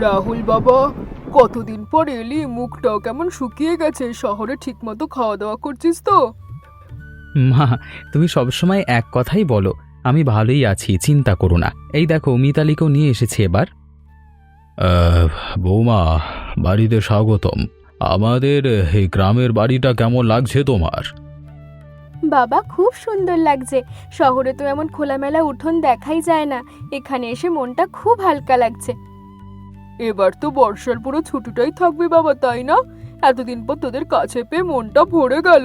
রাহুল বাবা, কতদিন পর এলি, মুখটাও কেমন শুকিয়ে গেছে। শহরে ঠিকমতো খাওয়া দাওয়া করছিস তো? মা, তুমি সবসময় এক কথাই বলো। আমি ভালোই আছি, চিন্তা করো না। এই দেখো, মিতালিকেও নিয়ে এসেছি এবার। বৌমা, বাড়িতে স্বাগতম। আমাদের এই গ্রামের বাড়িটা কেমন লাগছে তোমার? বাবা, খুব সুন্দর লাগছে। শহরে তো এমন খোলামেলা উঠোন দেখাই যায় না। এখানে এসে মনটা খুব হালকা লাগছে। এবার তো বর্ষার পুরো ছুটিটাই থাকবে বাবা, তাই না? এতদিন পর তোদের কাছে পেয়ে মনটা ভরে গেল।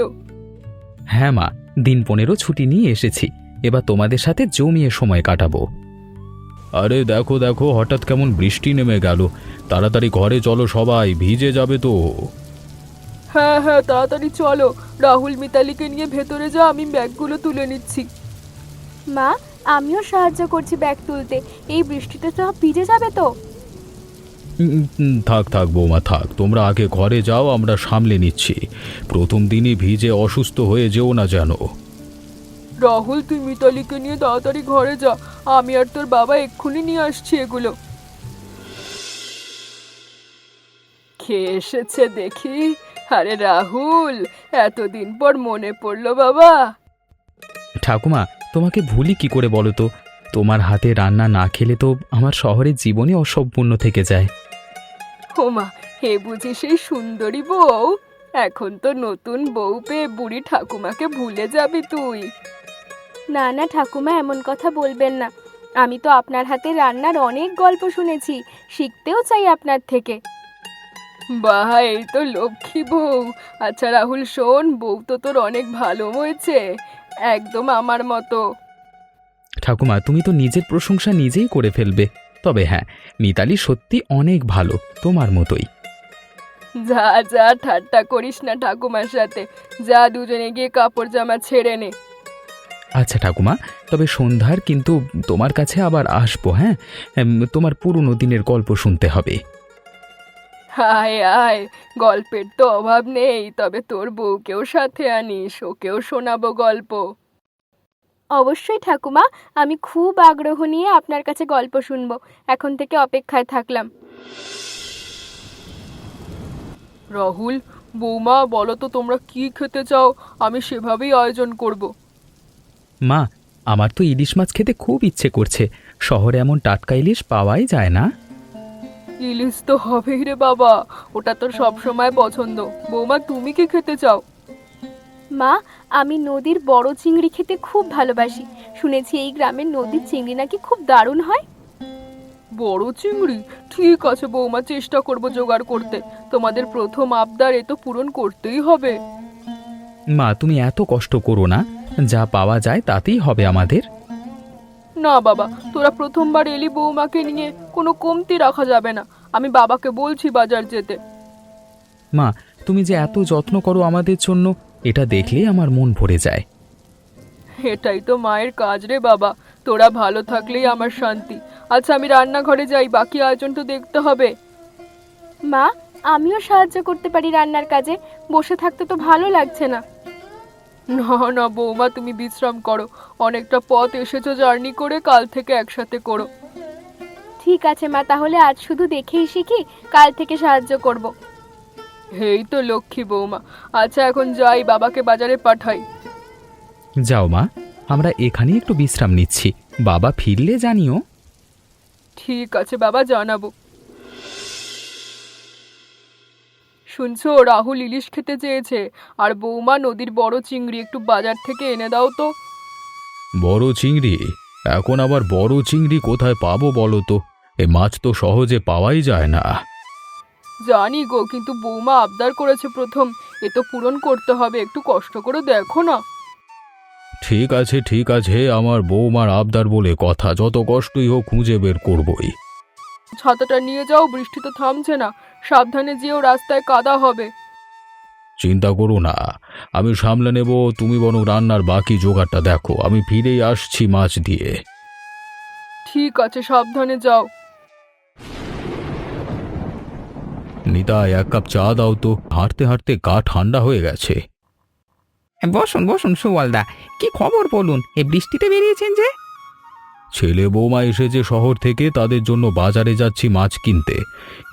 হ্যাঁ মা, দিন 15 ছুটি নিয়ে এসেছি। এবার তোমাদের সাথে জমিয়ে সময় কাটাবো। আরে দেখো দেখো, হঠাৎ কেমন বৃষ্টি নেমে গেল। তাড়াতাড়ি ঘরে চলো, সবাই ভিজে যাবে তো। হ্যাঁ হ্যাঁ, তাড়াতাড়ি চলো। রাহুল, মিতালিকে নিয়ে ভেতরে যা, আমি ব্যাগগুলো তুলে নিচ্ছি। মা, আমিও সাহায্য করছি ব্যাগ তুলতে। এই বৃষ্টিতে তো ভিজে যাবে তো। থাক থাক বৌমা, থাক। তোমরা আগে ঘরে যাও, আমরা সামলে নিচ্ছি। প্রথম দিনই ভিজে অসুস্থ হয়ে যেও না যেন। রাহুল, তুই মিতালিকে নিয়ে তাড়াতাড়ি ঘরে যা। আমি আর তোর বাবা এক্ষুনি নিয়ে আসছি এগুলো। খেয়ে এসেছে দেখি। আরে রাহুল, এতদিন পর মনে পড়লো বাবা। ঠাকুমা, তোমাকে ভুলি কি করে বলো তো? তোমার হাতে রান্না না খেলে তো আমার শহরের জীবনই অসম্পূর্ণ থেকে যায়। ওমা, হে বুঝি সেই সুন্দরী বউ? এখন তো নতুন বউ পেয়ে বুড়ি ঠাকুমাকে ভুলে যাবি তুই। না না ঠাকুমা, এমন কথা বলবেন না। আমি তো আপনার হাতে রান্নার অনেক গল্প শুনেছি, শিখতেও চাই আপনার থেকে। বাহ, এই তো লক্ষ্মী বউ। আচ্ছা রাহুল শোন, বউ তো তোর অনেক ভালো হয়েছে, একদম আমার মতো। ঠাকুমা, তুমি তো নিজের প্রশংসা নিজেই করে ফেলবে। তবে হ্যাঁ, মিতালি সত্যি অনেক ভালো, তোমার মতোই। যা যা, ঠাট্টা করিস না ঠাকুমার সাথে। যা, দুজনে গিয়ে কাপড় জামা ছেড়ে নে। আচ্ছা ঠাকুমা, তবে সন্ধ্যার কিন্তু তোমার কাছে আবার আসবো। হ্যাঁ, তোমার পুরনো দিনের গল্প শুনতে হবে। আয় আয়, গল্পের তো অভাব নেই, তবে তোর বউকেও সাথে আনিস, ওকেও শোনাবো গল্প। অবশ্যই ঠাকুমা, আমি খুব আগ্রহ নিয়ে আপনার কাছে গল্প শুনবো। এখন থেকে অপেক্ষায় থাকলাম। রাহুল, বৌমা, বলো তো তোমরা কি খেতে চাও, আমি সেভাবেই আয়োজন করব। মা, আমার তো ইলিশ মাছ খেতে খুব ইচ্ছে করছে। শহরে এমন টাটকা ইলিশ পাওয়াই যায় না। ইলিশ তো হবেই রে বাবা, ওটা তোর সব সময় পছন্দ। বৌমা, তুমি কি খেতে চাও? মা, আমি নদীর বড় চিংড়ি খেতে খুব ভালোবাসি। শুনেছি এই গ্রামের নদীর চিংড়ি নাকি খুব দারুণ হয়। বড় চিংড়ি? ঠিক আছে বৌমা, চেষ্টা করব জোগাড় করতে। তোমাদের প্রথম আবদার এ তো পূরণ করতেই হবে। মা, তুমি এত কষ্ট করো না। যা পাওয়া যায় তাতেই হবে আমাদের। না বাবা, তোরা প্রথমবার এলি, বৌমাকে নিয়ে কোনো কমতি রাখা যাবে না। আমি বাবাকে বলছি বাজার যেতে। মা, তুমি যে এত যত্ন করো আমাদের জন্য, এটা দেখলেই আমার মন ভরে যায়। এটাই তো মায়ের কাজ রে বাবা, তোরা ভালো থাকলেই আমার শান্তি। আচ্ছা, আমি রান্নাঘরে যাই, বাকি আয়োজন তো দেখতে হবে। মা, আমিও সাহায্য করতে পারি রান্নার কাজে। বসে থাকতে তো ভালো লাগছে না। না না বৌমা, তুমি বিশ্রাম করো। অনেকটা পথ এসেছো জার্নি করে, কাল থেকে একসাথে করো। ঠিক আছে মা, তাহলে আজ শুধু দেখেই শিখি, কাল থেকে সাহায্য করব। এই তো লক্ষ্মী বৌমা। আচ্ছা, এখন যাই, বাবাকে বাজারে পাঠাই। যাও মা, আমরা এখানে একটু বিশ্রাম নিচ্ছি। বাবা ফিরলে জানিও। ঠিক আছে বাবা, জানাবো। শুনছো, রাহুল ইলিশ খেতে চেয়েছে, আর বৌমা নদীর বড় চিংড়ি একটু বাজার থেকে এনে দাও তো। বড় চিংড়ি? এখন আবার বড় চিংড়ি কোথায় পাবো বলো তো? এ মাছ তো সহজে পাওয়াই যায় না। জানি গো, কিন্তু বৌমা আবদার করেছে প্রথম, এ তো পূরণ করতে হবে, একটু কষ্ট করে দেখো না। ঠিক আছে ঠিক আছে, আমার বৌমার আবদার বলে কথা, যত কষ্টই হোক খুঁজে বের করবই। ছাতাটা নিয়ে যাও, বৃষ্টি তো থামছে না। সাবধানে যেও, রাস্তায় কাদা হবে। চিন্তা করো না, আমি সামলে নেব। তুমি বরং রান্নার বাকি জোগাড়টা দেখো, আমি ফিরেই আসছি মাছ দিয়ে। ঠিক আছে, সাবধানে যাও। নিতাই, এক কাপ চা দাও তো, হাঁটতে হাঁটতে গা ঠান্ডা হয়ে গেছে। বসুন বসুন সুবলদা, কি খবর বলুন? এই বৃষ্টিতে বেরিয়েছেন যে? ছেলে বৌমা এসেছে শহর থেকে, তাদের জন্য বাজারে যাচ্ছি মাছ কিনতে।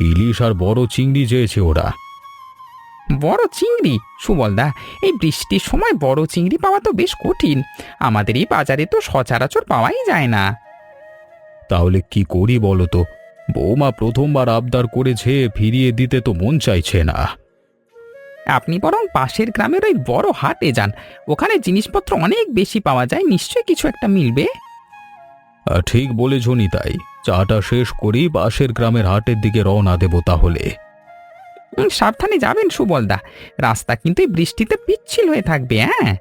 ইলিশ আর বড় চিংড়ি চেয়েছে ওরা। বড় চিংড়ি? সুবলদা, এই বৃষ্টির সময় বড় চিংড়ি পাওয়া তো বেশ কঠিন। আমাদের এই বাজারে তো সচরাচর পাওয়াই যায় না। তাহলে কি করি বলো তো? বৌমা প্রথমবার আবদার করেছে, ফিরিয়ে দিতে তো মন চাইছে না। আপনি বরং পাশের গ্রামের ওই বড় হাটে যান, ওখানে জিনিসপত্র অনেক বেশি পাওয়া যায়, নিশ্চয়ই কিছু একটা মিলবে। ঠিক বলেছ নিতাই, চাটা শেষ করি, পাশের গ্রামের হাটের দিকে রওনা দেব তাহলে। সাবধানে যাবেন সুবলদা, রাস্তা কিন্তু এই বৃষ্টিতে পিচ্ছিল হয়ে থাকবে। হ্যাঁ,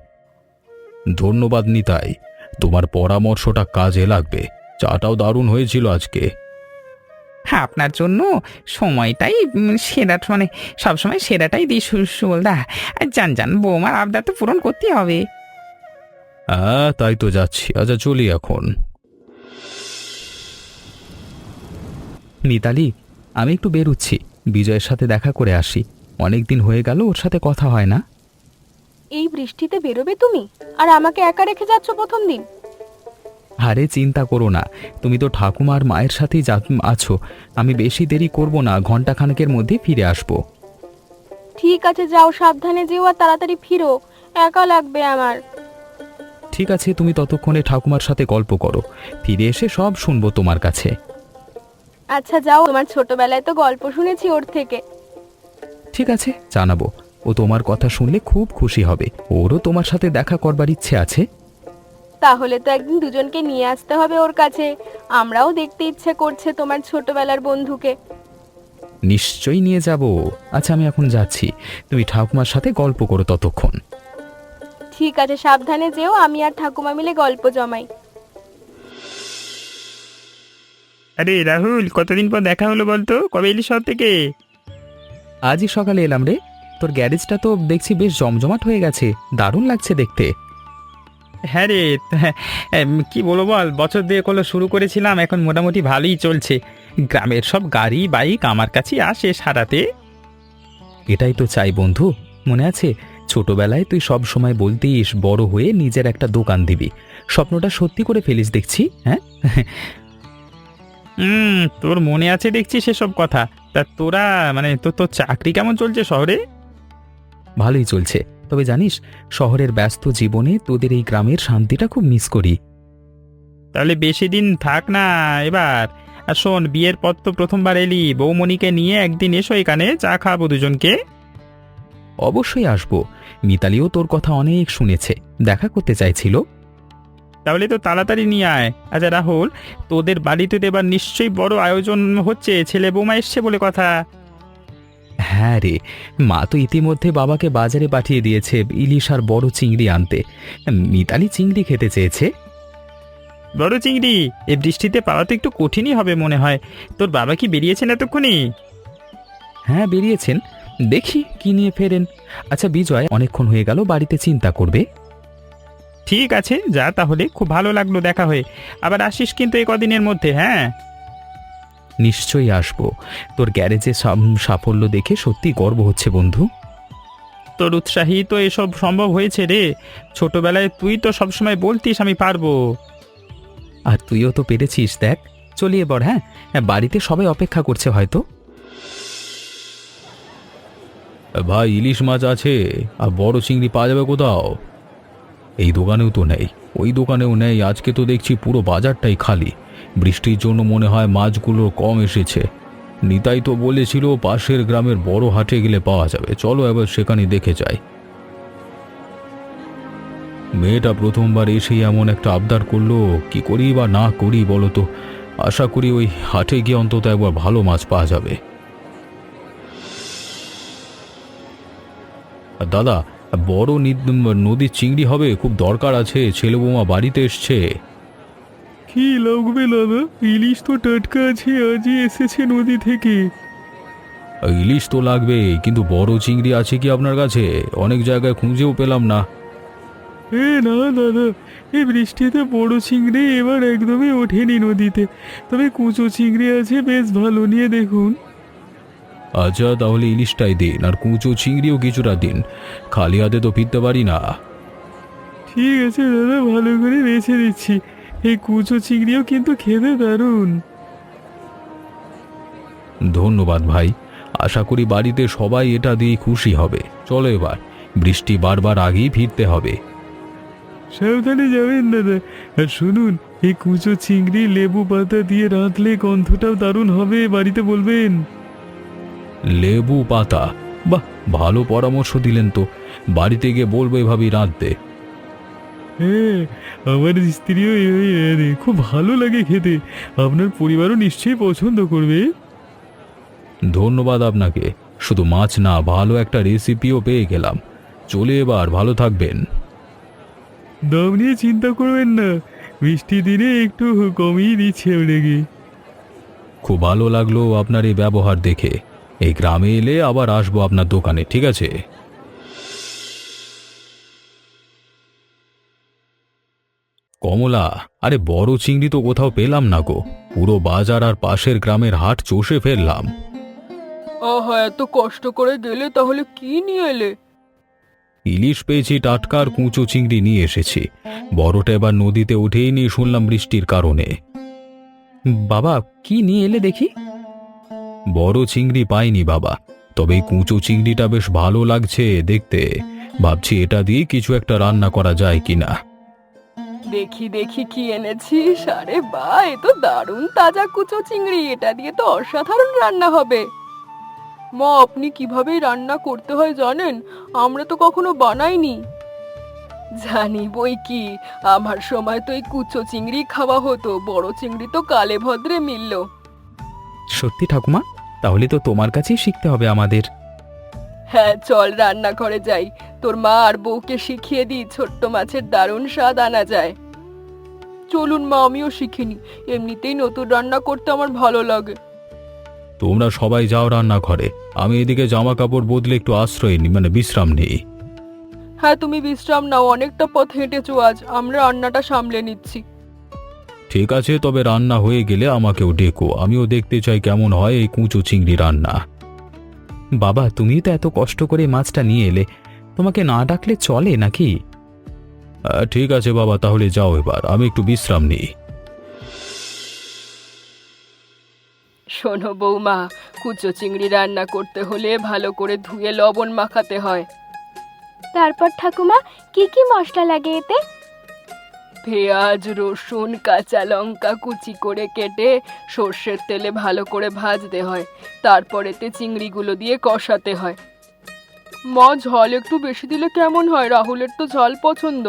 ধন্যবাদ নিতাই, তোমার পরামর্শটা কাজে লাগবে। চাটাও দারুণ হয়েছিল আজকে। হ্যাঁ, আপনার জন্য সময়টাই সেরা, মানে সবসময় সেরাটাই দিই সুবলদা। আর যান যান, বৌমার আবদার তো পূরণ করতেই হবে। হ্যাঁ, তাই তো যাচ্ছি। আচ্ছা, চলি এখন। মিতালি, আমি একটু বেরুচ্ছি, বিজয়ের সাথে দেখা করে আসি। অনেক দিন হয়ে গেল ওর সাথে কথা হয় না। এই বৃষ্টিতে বেরোবে তুমি, আর আমাকে একা রেখে যাচ্ছ প্রথম দিন? আরে চিন্তা করো না, তুমি তো ঠাকুমা আর মায়ের সাথেই আছো। আমি বেশি দেরি করব না, ঘন্টাখানেকের মধ্যে ফিরে আসবো। ঠিক আছে, যাও, সাবধানে যেও আর তাড়াতাড়ি ফিরো, একা লাগবে আমার। ঠিক আছে, তুমি ততক্ষণে ঠাকুমার সাথে গল্প করো, ফিরে এসে সব শুনবো তোমার কাছে। আচ্ছা যাও, তোমার ছোটবেলায় তো গল্প শুনেছি ওর থেকে। ঠিক আছে, জানাবো। ও তোমার কথা শুনলে খুব খুশি হবে, ওরও তোমার সাথে দেখা করবার ইচ্ছে আছে। তাহলে তো একদিন দুজনকে নিয়ে আসতে হবে ওর কাছে, আমরাও দেখতে ইচ্ছে করছে তোমার ছোটবেলার বন্ধুকে। নিশ্চয়ই নিয়ে যাব। আচ্ছা, আমি এখন যাচ্ছি, তুমি ঠাকুমার সাথে গল্প করো ততক্ষণ। ঠিক আছে, সাবধানে যেও, আমি আর ঠাকুমা মিলে গল্প জমাই। আরে রাহুল, কতদিন পর দেখা হলো বলতো, কবে এলি শহর থেকে? আজই সকালে এলাম রে। তোর গ্যারেজটা তো দেখছি বেশ জমজমাট হয়ে গেছে, দারুণ লাগছে দেখতে। হ্যাঁ রে, কি বলবো বল, বছর দুয়েক হলো শুরু করেছিলাম, এখন মোটামুটি ভালোই চলছে। গ্রামের সব গাড়ি বাইক আমার কাছে আসে সারাতে। এটাই তো চাই বন্ধু। মনে আছে ছোটবেলায় তুই সব সময় বলতিস বড় হয়ে নিজের একটা দোকান দিবি? স্বপ্নটা সত্যি করে ফেলিস দেখছি। হ্যাঁ, তোর মনে আছে দেখছি সেসব কথা। তা তোরা, মানে তোর চাকরি কেমন চলছে শহরে? ভালোই চলছে, তবে জানিস শহরের ব্যস্ত জীবনে তোদের এই গ্রামের শান্তিটা খুব মিস করি। তাহলে বেশি দিন থাক না এবার। আর শোন, বিয়ের পর তো প্রথমবার এলি, বৌমণিকে নিয়ে একদিন এসো, এখানে চা খাবো দুজনকে। অবশ্যই আসবো, মিতালিও তোর কথা অনেক শুনেছে, দেখা করতে চাইছিল। তাহলে তো তাড়াতাড়ি নিয়ে আয়। আচ্ছা রাহুল, তোদের বাড়িতে তো এবার নিশ্চয়ই বড় আয়োজন হচ্ছে, ছেলে বৌমা এসছে বলে কথা। হ্যাঁ রে, মা তো ইতিমধ্যে বাবাকে বাজারে পাঠিয়ে দিয়েছে ইলিশ আর বড় চিংড়ি আনতে। মিতালি চিংড়ি খেতে চেয়েছে। বড় চিংড়ি এই বৃষ্টিতে পাওয়া তো একটু কঠিনই হবে মনে হয়। তোর বাবা কি বেরিয়েছেন এতক্ষণে? হ্যাঁ, বেরিয়েছেন, দেখি কি নিয়ে ফেরেন। আচ্ছা বিজয়, অনেকক্ষণ হয়ে গেল, বাড়িতে চিন্তা করবে। ঠিক আছে, যা তাহলে, খুব ভালো লাগলো দেখা হয়ে। আবার আসিস কিন্তু এই কদিনের মধ্যে। হ্যাঁ, নিশ্চয়ই আসবো। তোর গ্যারেজে সাফল্য দেখে সত্যি গর্ব হচ্ছে বন্ধু। তোর উৎসাহী তো এসব সম্ভব হয়েছে রে। ছোটবেলায় তুই তো সবসময় বলতিস আমি পারবো। আর তুইও তো পেরেছিস, দেখ। চলিয়ে বড়। হ্যাঁ, বাড়িতে সবাই অপেক্ষা করছে হয়তো। ভাই, ইলিশ মাছ আছে? আর বড় চিংড়ি পাওয়া যাবে কোথাও? এই দোকানেও তো নেই, ওই দোকানেও নেই। আজকে তো দেখছি পুরো বাজারটাই খালি। বৃষ্টির জন্য মনে হয় মাছগুলো কম এসেছে। নিতাই তো বলেছিল পাশের গ্রামের বড় হাটে গেলে পাওয়া যাবে। চলো এবার সেখানে দেখে যাই। মেয়েটা প্রথমবার এসেই এমন একটা আবদার করলো, কি করি বা না করি বলো তো? আশা করি ওই হাটে গিয়ে অন্তত একবার ভালো মাছ পাওয়া যাবে। দাদা, বড় নদীর চিংড়ি হবে, খুব দরকার আছে, ছেলে বৌমা বাড়িতে এসছে। কি লাগবে দাদা? ইলিশ তো টাটকা আছে, আজই এসেছে নদী থেকে। ইলিশ তো লাগবে, কিন্তু বড় চিংড়ি আছে কি আপনার কাছে? অনেক জায়গায় খুঁজেও পেলাম না। না দাদা, এই বৃষ্টিতে বড় চিংড়ি এবার একদমই ওঠেনি নদীতে, তবে কুচো চিংড়ি আছে বেশ ভালো, নিয়ে দেখুন। আচ্ছা, তাহলে ইলিশটাই দিন, আর কুঁচো চিংড়িও কিছুটা দিন। খালি হাতে তো ফিরতে পারি না। ঠিক আছে দাদা, ভালো করে বেছে দিচ্ছি। এই কুচো চিংড়িও কিন্তু খেতে দারুণ। ধন্যবাদ ভাই, আশা করি বাড়িতে সবাই এটা দিয়ে খুশি হবে। চলো এবার, বৃষ্টি বারবার আগেই ফিরতে হবে। সাবধানে যাবেন দাদা। আর শুনুন, এই কুচো চিংড়ি লেবু পাতা দিয়ে রাঁধলে গন্ধটাও দারুণ হবে, বাড়িতে বলবেন। লেবু পাতা, বাহ, ভালো পরামর্শ দিলেন তো। বাড়িতে গিয়ে বলবো এভাবেই রাঁধতে। হ্যাঁ, আমার স্ত্রীও এভাবে রাঁধে, খুব ভালো লাগে খেতে। আপনার পরিবারও নিশ্চয়ই পছন্দ করবে। ধন্যবাদ আপনাকে। শুধু মাছ না, ভালো একটা রেসিপিও পেয়ে গেলাম। চলে এবার, ভালো থাকবেন। দাম নিয়ে চিন্তা করবেন না, বৃষ্টি দিনে একটু কমিয়ে দিচ্ছে আপনাকে। খুব ভালো লাগলো আপনার এই ব্যবহার দেখে। এই গ্রামে এলে আবার আসবো আপনার দোকানে, ঠিক আছে? কমলা, আরে বড় চিংড়ি তো কোথাও পেলাম না গো। পুরো বাজার আর পাশের গ্রামের হাট চষে ফেললাম। আহা, এত কষ্ট করে গেলে তাহলে কি নিয়ে এলে? ইলিশ পেয়েছি, টাটকা, আর কুঁচো চিংড়ি নিয়ে এসেছি। বড়টা এবার নদীতে উঠেই নিয়ে শুনলাম বৃষ্টির কারণে। বাবা, কি নিয়ে এলে দেখি? বড় চিংড়ি পাইনি বাবা, তবে এই কুঁচো চিংড়িটা বেশ ভালো লাগছে দেখতে। ভাবছি এটা দিয়ে কিছু একটা রান্না করা যায় কিনা। দেখি দেখি কি এনেছিস। আরে বাহ, এ তো দারুণ তাজা কুচো চিংড়ি, এটা দিয়ে তো অসাধারণ রান্না হবে। মা, আপনি কিভাবে রান্না করতে হয় জানেন? আমরা তো কখনো বানাইনি। জানি বই কি, আমার সময় তো এই কুচো চিংড়ি খাওয়া হতো, বড় চিংড়ি তো কালে ভদ্রে মিলল। সত্যি ঠাকুমা, তাহলে তো তোমার কাছেই শিখতে হবে আমাদের। হ্যাঁ, চল রান্নাঘরে যাই, তোর মা আর বউকে শিখিয়ে দিই ছোট্ট মাছের দারুণ স্বাদ আনা যায়। চলুন মা, আমিও শিখিনি। এমনিতেই নতুন রান্না করতে আমার ভালো লাগে। তোমরা সবাই যাও রান্নাঘরে, আমি এদিকে জামা কাপড় বদলে একটু আশ্রয় নিই, মানে বিশ্রাম নিই। হ্যাঁ, তুমি বিশ্রাম নাও, অনেকটা পথ হেঁটেছো আজ, আমরা রান্নাটা সামলে নিচ্ছি। ঠিক আছে, তবে রান্না হয়ে গেলে আমাকেও ডেকো, আমিও দেখতে চাই কেমন হয় এই কুঁচো চিংড়ি রান্না। বাবা, তুমি তো এত কষ্ট করে মাছটা নিয়ে এলে, তোমাকে না ডাকলে চলে নাকি? ঠিক আছে বাবা, তাহলে যাও এবার, আমি একটু বিশ্রাম নিই। শোনো বৌমা, কুচো চিংড়ি রান্না করতে হলে ভালো করে ধুয়ে লবণ মাখাতে হয়। তারপর ঠাকুমা, কি কি মশলা লাগে এতে? পেঁয়াজ, রসুন, কাঁচা লঙ্কা কুচি করে কেটে সর্ষের তেলে ভালো করে ভাজতে হয়। তারপর এতে চিংড়িগুলো দিয়ে কষাতে হয়। মা, ঝাল একটু বেশি দিলে কেমন হয়? রাহুলের তো ঝাল পছন্দ।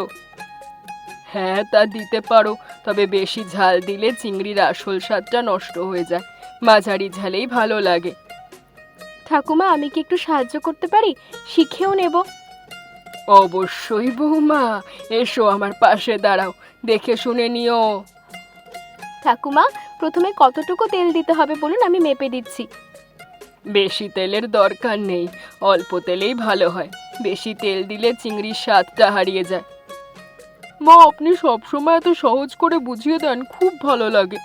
হ্যাঁ, তা দিতে পারো, তবে বেশি ঝাল দিলে চিংড়ির আসল স্বাদটা নষ্ট হয়ে যায়। মাঝারি ঝালেই ভালো লাগে। ঠাকুমা, আমি কি একটু সাহায্য করতে পারি? শিখেও নেব। অবশ্যই বৌমা, এসো আমার পাশে দাঁড়াও, দেখে শুনে নিও। ঠাকুমা, প্রথমে কতটুকু তেল দিতে হবে বলুন, আমি মেপে দিচ্ছি। বেশি তেলের দরকার নেই, অল্প তেলেই ভালো হয়। বেশি তেল দিলে চিংড়ির স্বাদটা হারিয়ে যায়। মা, আপনি সবসময় এত সহজ করে বুঝিয়ে দেন, খুব ভালো লাগে।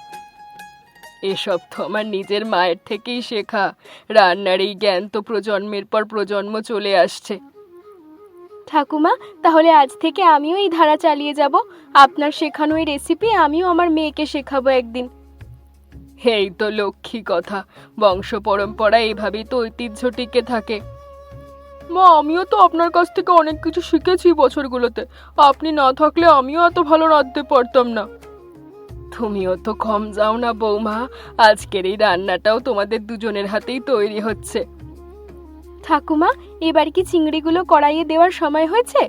এসব তো আমার নিজের মায়ের থেকেই শেখা। রান্নার এই জ্ঞান তো প্রজন্মের পর প্রজন্ম চলে আসছে। ঠাকুমা, তাহলে আজ থেকে আমিও এই ধারা চালিয়ে যাব। আপনার শেখানো এই রেসিপি আমিও আমার মেয়েকে শেখাবো একদিন। এই তো লক্ষ্মী কথা, বংশ পরম্পরা এভাবেই তো ঐতিহ্য টিকে থাকে। মা, আমিও তো আপনার কাছ থেকে অনেক কিছু শিখেছি বছরগুলোতে। আপনি না থাকলে আমিও এত ভালো রাঁধতে পারতাম না। তুমিও তো কম যাও না বৌমা, আজকের এই রান্নাটাও তোমাদের দুজনের হাতেই তৈরি হচ্ছে। ঠাকুমা, এবার কি চিংড়িগুলো কড়াইয়ে দেওয়ার সময় হয়েছে?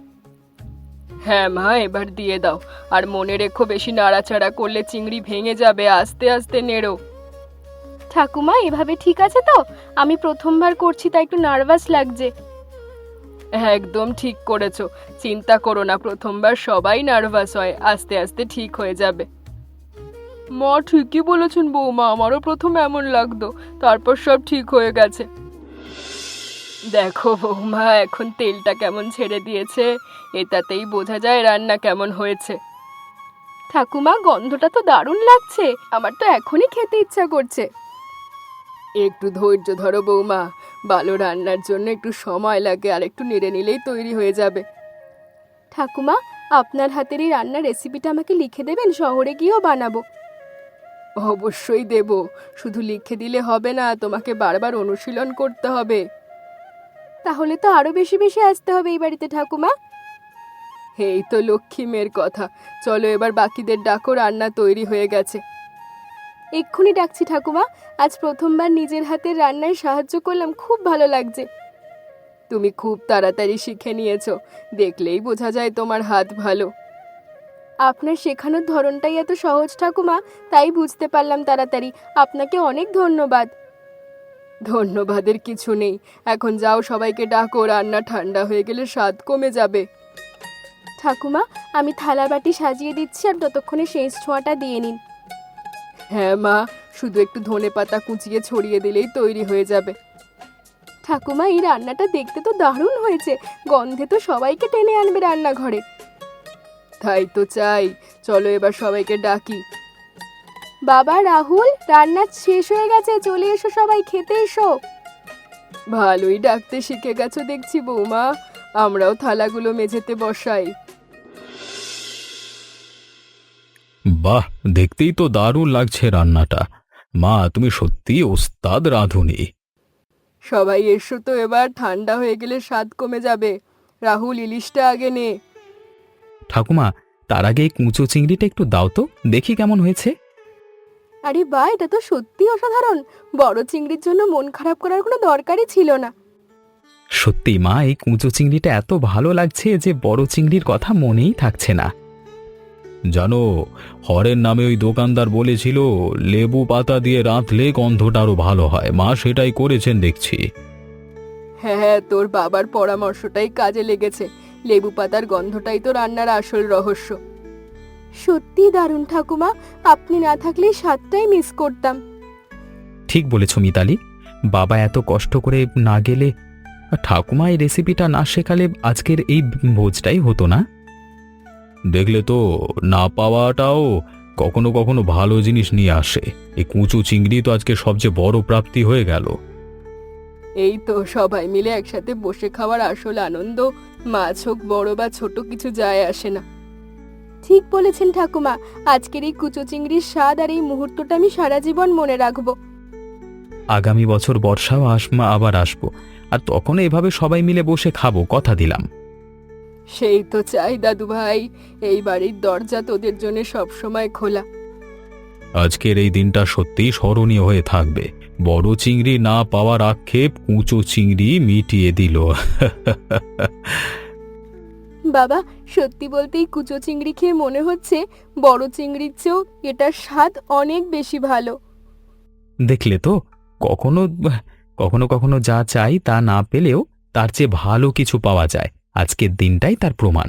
হ্যাঁ মা, এবার দিয়ে দাও। আর মনে রেখো, বেশি নাড়াচাড়া করলে চিংড়ি ভেঙে যাবে, আস্তে আস্তে নেড়ো। ঠাকুমা, এভাবে ঠিক আছে তো? আমি প্রথমবার করছি, তাই একটু নার্ভাস লাগছে। একদম ঠিক করেছো, চিন্তা করো না, প্রথমবার সবাই নার্ভাস হয়, আস্তে আস্তে ঠিক হয়ে যাবে। মা ঠিকই বলেছেন বৌমা, আমারও প্রথমে এমন লাগতো, তারপর সব ঠিক হয়ে গেছে। দেখো বৌমা, এখন তেলটা কেমন ছেড়ে দিয়েছে, এটাতেই বোঝা যায় রান্না কেমন হয়েছে। ঠাকুমা, গন্ধটা তো দারুণ লাগছে, আমার তো এখনই খেতে ইচ্ছা করছে। একটু ধৈর্য ধরো বৌমা, ভালো রান্নার জন্য একটু সময় লাগে, আর একটু নেড়ে নিলেই তৈরি হয়ে যাবে। ঠাকুমা, আপনার হাতের এই রান্নার রেসিপিটা আমাকে লিখে দেবেন, শহরে গিয়েও বানাবো। অবশ্যই দেব, শুধু লিখে দিলে হবে না, তোমাকে বারবার অনুশীলন করতে হবে। তাহলে তো আরো বেশি বেশি আসতে হবে এই বাড়িতে ঠাকুমা। এই তো লক্ষ্মী মেয়ের কথা। চলো এবার বাকিদের ডাকো, রান্না তৈরি হয়ে গেছে। এক্ষুনি ডাকছি ঠাকুমা। আজ প্রথমবার নিজের হাতের রান্নায় সাহায্য করলাম, খুব ভালো লাগছে। তুমি খুব তাড়াতাড়ি শিখে নিয়েছো, দেখলেই বোঝা যায় তোমার হাত ভালো। আপনার শেখানোর ধরনটাই এত সহজ ঠাকুমা, তাই বুঝতে পারলাম তাড়াতাড়ি। আপনাকে অনেক ধন্যবাদ। ধন্যবাদের কিছু নেই, এখন যাও সবাইকে ডাকো, রান্না ঠান্ডা হয়ে গেলে স্বাদ কমে যাবে। ঠাকুমা, আমি থালা বাটি সাজিয়ে দিচ্ছি, আর ততক্ষণে শেষ ছোঁয়াটা দিয়ে নিন। হ্যাঁ মা, শুধু একটু ধনেপাতা কুচিয়ে ছড়িয়ে দিলেই তৈরি হয়ে যাবে। ঠাকুমা, এই রান্নাটা দেখতে তো দারুণ হয়েছে, গন্ধে তো সবাইকে টেনে আনবে রান্নাঘরে। তাই তো চাই, চলো এবার সবাইকে ডাকি। বাবা, রাহুল, রান্না শেষ হয়ে গেছে, চলে এসো সবাই, খেতে এসো। ভালোই ডাকতে শিখে গেছো দেখছি বৌমা, আমরাও থালাগুলো মেঝেতে বসাই। বাহ, দেখতেই তো দারুণ লাগছে রান্নাটা। মা, তুমি সত্যি ওস্তাদ রাঁধুনি। সবাই এসো তো, এবার ঠান্ডা হয়ে গেলে স্বাদ কমে যাবে। রাহুল, ইলিশটা আগে নে। ঠাকুমা, তার আগে এই কুঁচো চিংড়িটা একটু দাও তো, দেখি কেমন হয়েছে। আরে বাহ, এটা তো সত্যি অসাধারণ। বড় চিংড়ির জন্য মন খারাপ করার কোনো দরকারই ছিল না। সত্যি মা, এই কুঁচো চিংড়িটা এত ভালো লাগছে যে বড় চিংড়ির কথা মনেই থাকছে না। জানো, হরের নামে ওই দোকানদার বলেছিল লেবু পাতা দিয়ে রাঁধলে গন্ধটা আরো ভালো হয়। মা সেটাই করেছেন দেখছি। হ্যাঁ হ্যাঁ, তোর বাবার পরামর্শটাই কাজে লেগেছে। লেবু পাতার গন্ধটাই তো রান্নার আসল রহস্য। সত্যি দারুণ ঠাকুমা, আপনি না থাকলে স্বাদটাই মিস করতাম। ঠিক বলেছ মিতালি, বাবা এত কষ্ট করে না গেলে, ঠাকুমা এই রেসিপিটা না শেখালে আজকের এই ভোজটাই হতো না। দেখলে তো, না পাওয়াটাও কখনো কখনো ভালো জিনিস নিয়ে আসে। এই কুঁচো চিংড়ি তো আজকে সবচেয়ে বড় প্রাপ্তি হয়ে গেল। এই তো সবাই মিলে একসাথে বসে খাওয়ার আসল আনন্দ। মাছ হোক বড় বা ছোট, কিছু যায় আসে না। ঠিক বলেছেন ঠাকুমা, আজকের এই কুচো চিংড়ির স্বাদ আর এই মুহূর্তটা আমি সারা জীবন মনে রাখবো। আগামী বছর বর্ষাও আবার আসবো, আর তখন এভাবে সবাই মিলে বসে খাবো, কথা দিলাম। সেই তো চাই দাদু ভাই, এই বাড়ির দরজা তোদের জন্য সবসময় খোলা। আজকের এই দিনটা সত্যিই স্মরণীয় হয়ে থাকবে। বড় চিংড়ি না পাওয়ার আক্ষেপ কুঁচো চিংড়ি মিটিয়ে দিল। বাবা, সত্যি বলতে এই কুচো চিংড়ি খেয়ে মনে হচ্ছে বড় চিংড়ির চেয়েও এটার স্বাদ অনেক বেশি ভালো। দেখলে তো, কখনো কখনো কখনো যা চাই তা না পেলেও তার চেয়ে ভালো কিছু পাওয়া যায়। আজকের দিনটাই তার প্রমাণ।